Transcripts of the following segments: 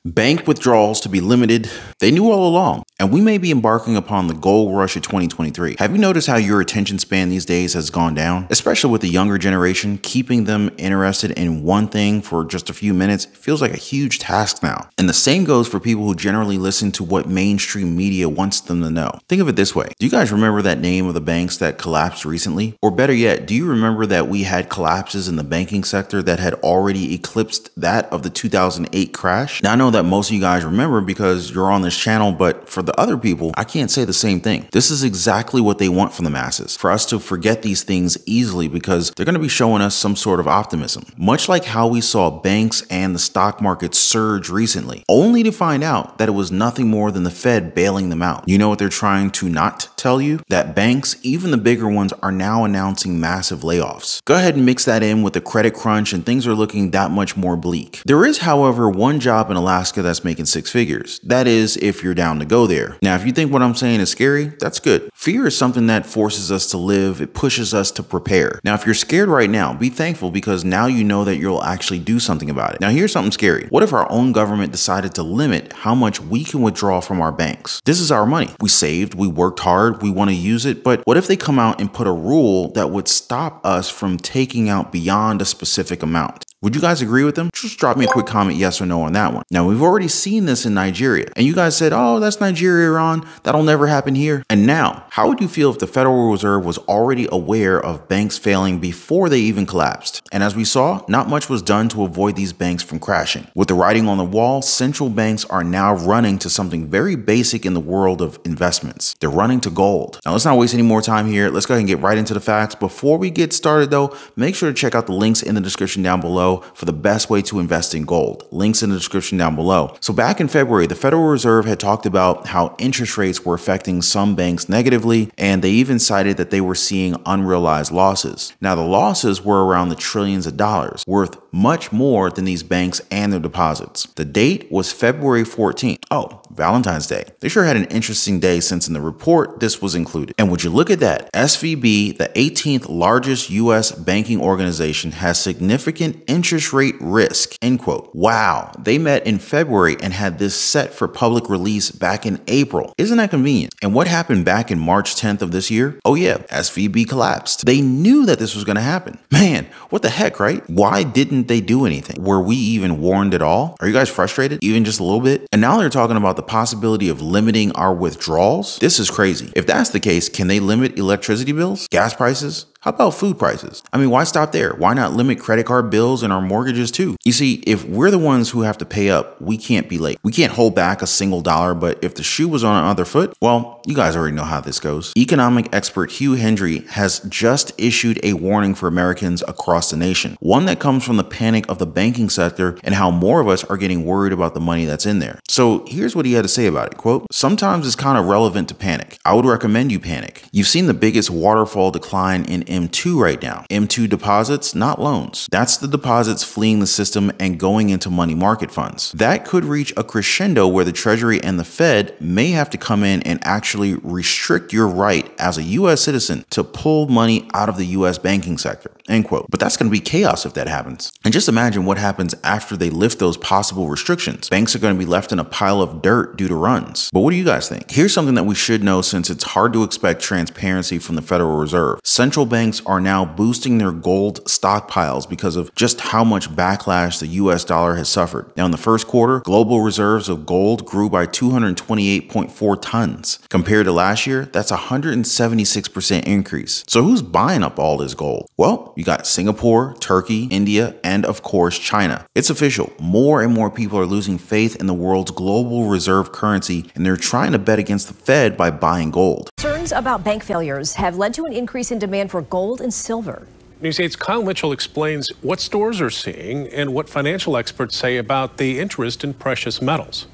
Bank withdrawals to be limited. They knew all along, and we may be embarking upon the gold rush of 2023. Have you noticed how your attention span these days has gone down? Especially with the younger generation, keeping them interested in one thing for just a few minutes feels like a huge task now. And the same goes for people who generally listen to what mainstream media wants them to know. Think of it this way. Do you guys remember that name of the banks that collapsed recently? Or better yet, do you remember that we had collapses in the banking sector that had already eclipsed that of the 2008 crash? Now, I know that most of you guys remember because you're on this channel, but for the other people, I can't say the same thing. This is exactly what they want from the masses, for us to forget these things easily because they're going to be showing us some sort of optimism. Much like how we saw banks and the stock market surge recently, only to find out that it was nothing more than the Fed bailing them out. You know what they're trying to not tell you? That banks, even the bigger ones, are now announcing massive layoffs. Go ahead and mix that in with the credit crunch and things are looking that much more bleak. There is, however, one job in Alaska that's making six figures. That is, if you're down to go there. Now, if you think what I'm saying is scary, that's good. Fear is something that forces us to live. It pushes us to prepare. Now, if you're scared right now, be thankful because now you know that you'll actually do something about it. Now, here's something scary. What if our own government decided to limit how much we can withdraw from our banks? This is our money. We saved, we worked hard, we want to use it, but what if they come out and put a rule that would stop us from taking out beyond a specific amount? Would you guys agree with them? Just drop me a quick comment, yes or no on that one. Now, we've already seen this in Nigeria, and you guys said, oh, that's Nigeria, Iran. That'll never happen here. And now, how would you feel if the Federal Reserve was already aware of banks failing before they even collapsed? And as we saw, not much was done to avoid these banks from crashing. With the writing on the wall, central banks are now running to something very basic in the world of investments. They're running to gold. Now, let's not waste any more time here. Let's go ahead and get right into the facts. Before we get started, though, make sure to check out the links in the description down below for the best way to invest in gold. Links in the description down below. So back in February, the Federal Reserve had talked about how interest rates were affecting some banks negatively, and they even cited that they were seeing unrealized losses. Now, the losses were around the trillions of dollars, worth much more than these banks and their deposits. The date was February 14th. Oh, Valentine's Day. They sure had an interesting day since in the report this was included. And would you look at that? SVB, the 18th largest U.S. banking organization, has significant interest rate risk, end quote. Wow, they met in February and had this set for public release back in April. Isn't that convenient? And what happened back in March 10th of this year? Oh yeah, SVB collapsed. They knew that this was going to happen. Man, what the heck, right? Why didn't they do anything? Were we even warned at all? Are you guys frustrated? Even just a little bit? And now they're talking about the possibility of limiting our withdrawals? This is crazy. If that's the case, can they limit electricity bills, gas prices? How about food prices? I mean, why stop there? Why not limit credit card bills and our mortgages too? You see, if we're the ones who have to pay up, we can't be late. We can't hold back a single dollar, but if the shoe was on another foot, well, you guys already know how this goes. Economic expert Hugh Hendry has just issued a warning for Americans across the nation, one that comes from the panic of the banking sector and how more of us are getting worried about the money that's in there. So here's what he had to say about it. Quote, sometimes it's kind of relevant to panic. I would recommend you panic. You've seen the biggest waterfall decline in M2 right now. M2 deposits, not loans. That's the deposits fleeing the system and going into money market funds. That could reach a crescendo where the Treasury and the Fed may have to come in and actually restrict your right as a U.S. citizen to pull money out of the U.S. banking sector, end quote. But that's going to be chaos if that happens. And just imagine what happens after they lift those possible restrictions. Banks are going to be left in a pile of dirt due to runs. But what do you guys think? Here's something that we should know since it's hard to expect transparency from the Federal Reserve. Central banks are now boosting their gold stockpiles because of just how much backlash the US dollar has suffered. Now, in the first quarter, global reserves of gold grew by 228.4 tons. Compared to last year, that's a 176% increase. So who's buying up all this gold? Well, you got Singapore, Turkey, India, and of course, China. It's official. More and more people are losing faith in the world's global reserve currency, and they're trying to bet against the Fed by buying gold. Concerns about bank failures have led to an increase in demand for gold and silver. News 8's Kyle Mitchell explains what stores are seeing and what financial experts say about the interest in precious metals.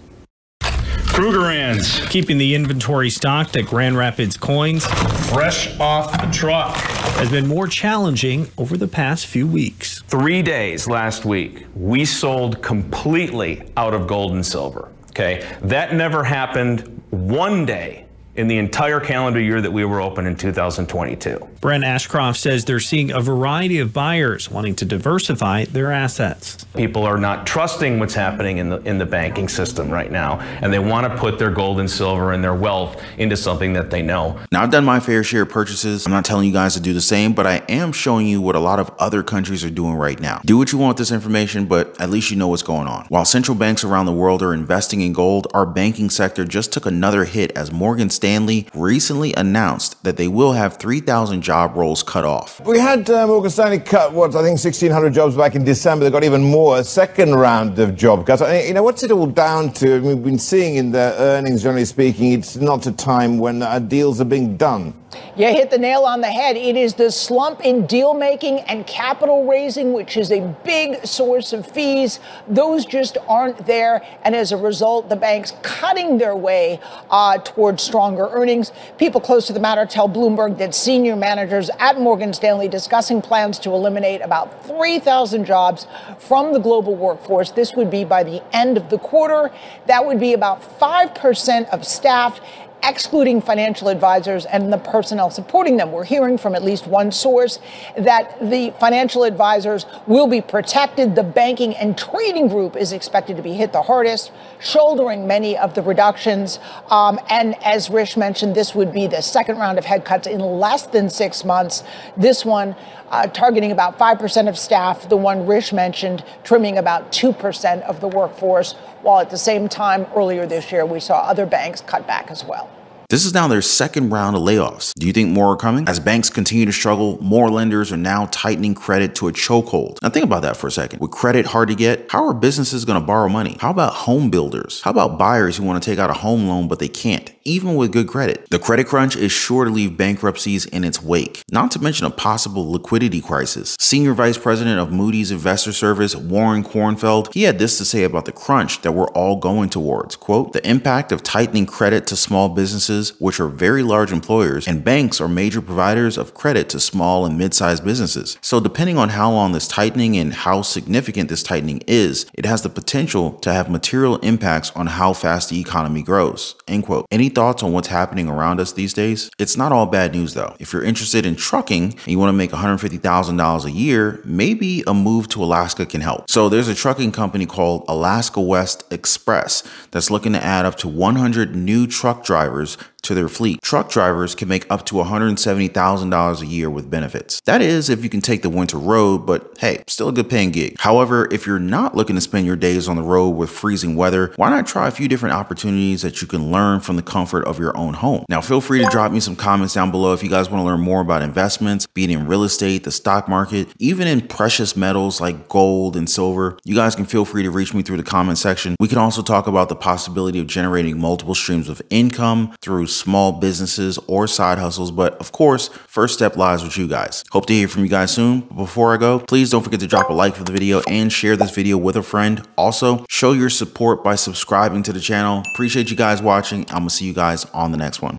Krugerrands. Keeping the inventory stocked at Grand Rapids Coins, Fresh off the truck. has been more challenging over the past few weeks. 3 days last week, we sold completely out of gold and silver. Okay, that never happened one day in the entire calendar year that we were open in 2022. Brent Ashcroft says they're seeing a variety of buyers wanting to diversify their assets. People are not trusting what's happening in the banking system right now, and they want to put their gold and silver and their wealth into something that they know. Now, I've done my fair share of purchases. I'm not telling you guys to do the same, but I am showing you what a lot of other countries are doing right now. Do what you want with this information, but at least you know what's going on. While central banks around the world are investing in gold, our banking sector just took another hit as Morgan Stanley recently announced that they will have 3,000 job roles cut off. We had Morgan Stanley cut, I think 1,600 jobs back in December. They got even more, a second round of job cuts. What's it all down to? I mean, we've been seeing in their earnings, generally speaking, it's not a time when deals are being done. You hit the nail on the head. It is the slump in deal making and capital raising, which is a big source of fees. Those just aren't there. And as a result, the banks cutting their way towards stronger earnings. People close to the matter tell Bloomberg that senior managers at Morgan Stanley discussing plans to eliminate about 3,000 jobs from the global workforce. This would be by the end of the quarter. That would be about 5% of staff, excluding financial advisors and the personnel supporting them. We're hearing from at least one source that the financial advisors will be protected. The banking and trading group is expected to be hit the hardest, shouldering many of the reductions. And as Rish mentioned, this would be the second round of head cuts in less than 6 months. This one targeting about 5% of staff, the one Rish mentioned trimming about 2% of the workforce, while at the same time earlier this year we saw other banks cut back as well. This is now their second round of layoffs. Do you think more are coming? As banks continue to struggle, more lenders are now tightening credit to a chokehold. Now think about that for a second. With credit hard to get, how are businesses going to borrow money? How about home builders? How about buyers who want to take out a home loan but they can't, even with good credit? The credit crunch is sure to leave bankruptcies in its wake, not to mention a possible liquidity crisis. Senior Vice President of Moody's Investor Service, Warren Kornfeld, he had this to say about the crunch that we're all going towards. Quote, the impact of tightening credit to small businesses, which are very large employers, and banks are major providers of credit to small and mid-sized businesses. So depending on how long this tightening and how significant this tightening is, it has the potential to have material impacts on how fast the economy grows. End quote. Any thoughts on what's happening around us these days? It's not all bad news though. If you're interested in trucking and you want to make $150,000 a year, maybe a move to Alaska can help. So there's a trucking company called Alaska West Express that's looking to add up to 100 new truck drivers to their fleet. Truck drivers can make up to $170,000 a year with benefits. That is if you can take the winter road, but hey, still a good paying gig. However, if you're not looking to spend your days on the road with freezing weather, why not try a few different opportunities that you can learn from the comfort of your own home? Now, feel free to drop me some comments down below if you guys want to learn more about investments, be it in real estate, the stock market, even in precious metals like gold and silver. You guys can feel free to reach me through the comment section. We can also talk about the possibility of generating multiple streams of income through small businesses or side hustles, but of course, first step lies with you guys. Hope to hear from you guys soon. But before I go, please don't forget to drop a like for the video and share this video with a friend. Also, show your support by subscribing to the channel. Appreciate you guys watching. I'm gonna see you guys on the next one.